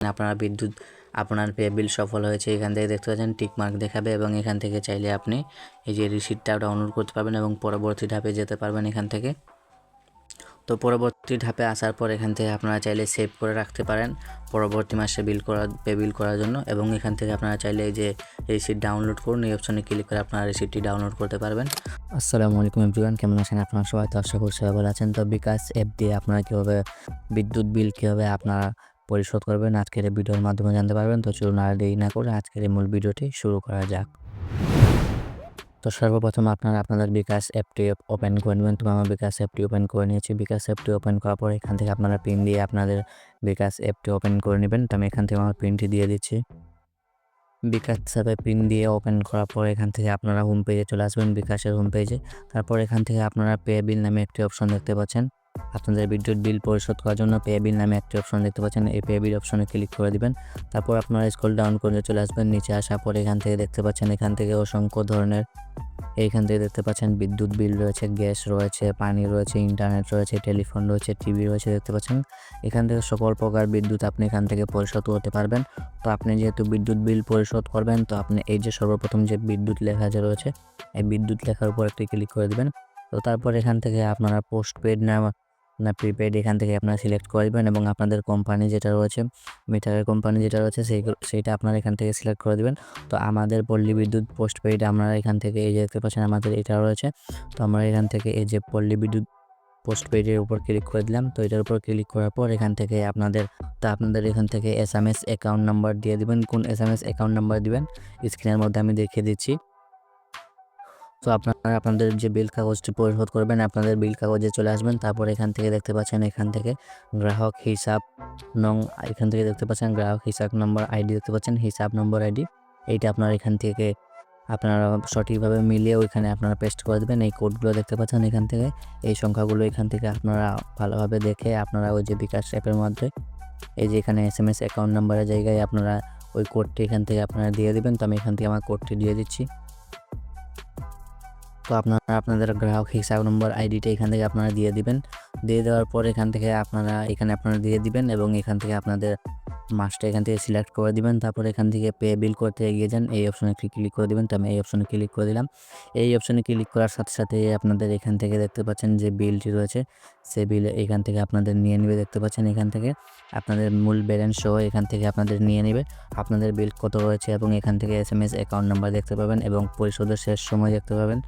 আপনার পে বিল সফল হয়েছে এখান থেকে দেখতে পাচ্ছেন টিক মার্ক দেখাবে এবং এখান থেকে চাইলে আপনি এই যে রিসিপ্টটা ডাউনলোড করতে পারবেন এবং পরবর্তী ধাপে যেতে পারবেন এখান থেকে। তো পরবর্তী ধাপে আসার পর এখান থেকে আপনারা চাইলে সেভ করে রাখতে পারেন পরবর্তী মাসে পে বিল করার জন্য, এবং এখান থেকে আপনারা চাইলে এই যে রিসিপ্ট ডাউনলোড করুন এই অপশনে ক্লিক করে আপনারা রিসিপ্টটি ডাউনলোড করতে পারবেন। আসসালামু আলাইকুম এভরিওয়ান, কেমন আছেন আপনারা সবাই? তো আশা করি সবাই ভালো আছেন। তো বিকাশ অ্যাপ দিয়ে আপনারা কীভাবে বিদ্যুৎ বিল কীভাবে আপনারা পরিশোধ করবেন আজকের এই ভিডিওর মাধ্যমে জানতে পারবেন। তো চলুন আর দেরি না করে আজকের এই মূল ভিডিওটি শুরু করা যাক। তো সর্বপ্রথম আপনারা আপনাদের বিকাশ অ্যাপটি ওপেন করে নেবেন। তো আমার বিকাশ অ্যাপটি ওপেন করে নিয়েছি। বিকাশ অ্যাপটি ওপেন করার পর এখান থেকে আপনারা পিন দিয়ে আপনাদের বিকাশ অ্যাপটি ওপেন করে নেবেন। তো আমি এখান থেকে আমার পিনটি দিয়ে দিচ্ছি। বিকাশ অ্যাপে পিন দিয়ে ওপেন করার পর এখান থেকে আপনারা হোম পেজে চলে আসবেন, বিকাশের হোম পেজে। তারপর এখান থেকে আপনারা পে বিল নামে একটি অপশন দেখতে পাচ্ছেন। আপনাদের বিদ্যুৎ বিল পরিশোধ করার জন্য পে বিল নামে একটি অপশন দেখতে পাচ্ছেন। এই পে বিল অপশনে ক্লিক করে দিবেন। তারপর আপনারা স্ক্রল ডাউন করে চলে আসবেন নিচে। আসার পর এখান থেকে দেখতে পাচ্ছেন এখান থেকে অসংখ্য ধরনের এইখান থেকে দেখতে পাচ্ছেন বিদ্যুৎ বিল রয়েছে, গ্যাস রয়েছে, পানি রয়েছে, ইন্টারনেট রয়েছে, টেলিফোন রয়েছে, টিভি রয়েছে দেখতে পাচ্ছেন। এখান থেকে সকল প্রকার বিদ্যুৎ আপনি এখান থেকে পরিশোধ করতে পারবেন। তো আপনি যেহেতু বিদ্যুৎ বিল পরিশোধ করবেন, তো আপনি এই যে সর্বপ্রথম যে বিদ্যুৎ লেখা যে রয়েছে এই বিদ্যুৎ লেখার উপর একটি ক্লিক করে দিবেন। তো তারপর এখান থেকে আপনারা পোস্টপেড না প্রিপেড এখান থেকে আপনারা সিলেক্ট করে দিবেন এবং আপনাদের কোম্পানি যেটা রয়েছে, মিটারের কোম্পানি যেটা রয়েছে সেইটা আপনারা এখান থেকে সিলেক্ট করে দিবেন। তো আমাদের পল্লী বিদ্যুৎ পোস্টপেড আমরা এখান থেকে এই যে দেখতে পাচ্ছেন আমাদের এটা রয়েছে। তো আমরা এখান থেকে এই যে পল্লী বিদ্যুৎ পোস্টপেডের উপর ক্লিক করে দিলাম। তো এটার উপর ক্লিক করার পর এখান থেকে আপনাদের এখান থেকে SMS অ্যাকাউন্ট নাম্বার দিয়ে দিবেন। কোন SMS অ্যাকাউন্ট নাম্বার দিবেন স্ক্রিনের মধ্যে আমি দেখিয়ে দিচ্ছি। তো আপনারা আপনাদের যে বিল কাগজটি পরিশোধ করবেন আপনাদের বিল কাগজে চলে আসবেন। তারপর এখান থেকে দেখতে পাচ্ছেন এখান থেকে গ্রাহক হিসাব নং, এখান থেকে দেখতে পাচ্ছেন গ্রাহক হিসাব নম্বর আইডি দেখতে পাচ্ছেন, হিসাব নম্বর আইডি। এইটা আপনারা এখান থেকে আপনারা সঠিকভাবে মিলিয়ে ওইখানে আপনারা পেস্ট করে দেবেন। এই কোডগুলো দেখতে পাচ্ছেন এখান থেকে, এই সংখ্যাগুলো এখান থেকে আপনারা ভালোভাবে দেখে আপনারা ওই যে বিকাশ অ্যাপের মধ্যে এই যে এখানে SMS অ্যাকাউন্ট নাম্বারের জায়গায় আপনারা ওই কোডটি এখান থেকে আপনারা দিয়ে দিবেন। তো আমি এখান থেকে আমার কোডটি দিয়ে দিচ্ছি। তো আপনারা আপনাদের গ্রাহক হিসাব নম্বর আইডিটা এখান থেকে আপনারা দিয়ে দিবেন। দিয়ে দেওয়ার পর এখান থেকে আপনারা দিয়ে দিবেন এবং এখান থেকে আপনাদের মাসটা এখান থেকে সিলেক্ট করে দিবেন। তারপর এখান থেকে পে বিল করতে এগিয়ে যান, এই অপশনে ক্লিক করে দিবেন। তো আমি এই অপশনে ক্লিক করে দিলাম। এই অপশনে ক্লিক করার সাথে সাথে আপনাদের এখান থেকে দেখতে পাচ্ছেন যে বিলটি রয়েছে সে বিল এখান থেকে আপনাদের নিয়ে নেবে দেখতে পাচ্ছেন। এখান থেকে আপনাদের মূল ব্যালেন্স সহ এখান থেকে আপনাদের নিয়ে নেবে আপনাদের বিল কত রয়েছে, এবং এখান থেকে SMS অ্যাকাউন্ট নাম্বার দেখতে পাবেন এবং পরিশোধের শেষ সময় দেখতে পাবেন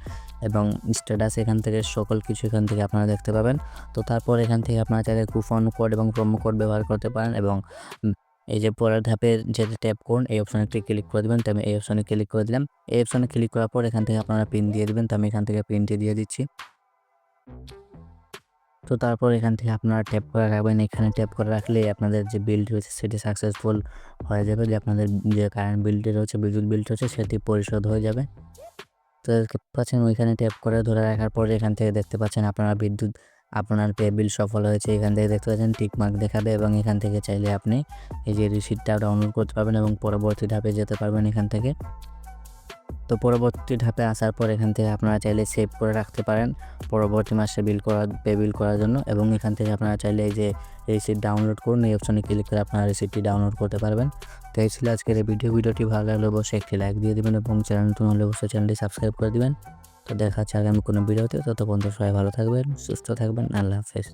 এবং স্ট্যাটাস এখান থেকে সকল কিছু এখান থেকে আপনারা দেখতে পাবেন। তো তারপর এখান থেকে আপনারা চাইলে কুপন কোড এবং প্রোমো কোড ব্যবহার করতে পারেন এবং এই যে পরের ধাপের যেটা ট্যাপ করুন এই অপশনে ক্লিক করে দেবেন। তো আমি এই অপশনে ক্লিক করে দিলাম। এই অপশনে ক্লিক করার পর এখান থেকে আপনারা পিন দিয়ে দিবেন। তো আমি এখান থেকে পিনটি দিয়ে দিচ্ছি। তো তারপর এখান থেকে আপনারা ট্যাপ করে রাখবেন। এখানে ট্যাপ করে রাখলে আপনাদের যে বিলটি রয়েছে সেটি সাকসেসফুল হয়ে যাবে, যে আপনাদের যে কারেন্ট বিলটি রয়েছে, বিদ্যুৎ বিলটি রয়েছে সেটি পরিশোধ হয়ে যাবে। তো দেখতে পাচ্ছেন ওইখানে ট্যাপ করে ধরে রাখার পরে এখান থেকে দেখতে পাচ্ছেন আপনার পে বিল সফল হয়েছে। এখান থেকে দেখতে পাচ্ছেন টিক মার্ক দেখাবে এবং এখান থেকে চাইলে আপনি এই যে রিসিপ্টটা ডাউনলোড করতে পারবেন এবং পরবর্তী ধাপে যেতে পারবেন এখান থেকে। তো পরবর্তী ধাপে আসার পর এখান থেকে আপনারা চাইলে সেভ করে রাখতে পারেন পরবর্তী মাসে পে বিল করার জন্য, এবং এখান থেকে আপনারা চাইলে এই যে রিসিপ্ট ডাউনলোড করুন এই অপশনে ক্লিক করে আপনারা রিসিপ্টটি ডাউনলোড করতে পারবেন। তো এই ছিল আজকের এই ভিডিওটি ভালো লাগলে অবশ্যই একটি লাইক দিয়ে দেবেন এবং চ্যানেল নতুন হলে অবশ্যই চ্যানেলটি সাবস্ক্রাইব করে দিবেন। তো দেখা হচ্ছে আগামী কোনো ভিডিওতে, ততক্ষণ সবাই ভালো থাকবেন, সুস্থ থাকবেন। আল্লাহ হাফেজ।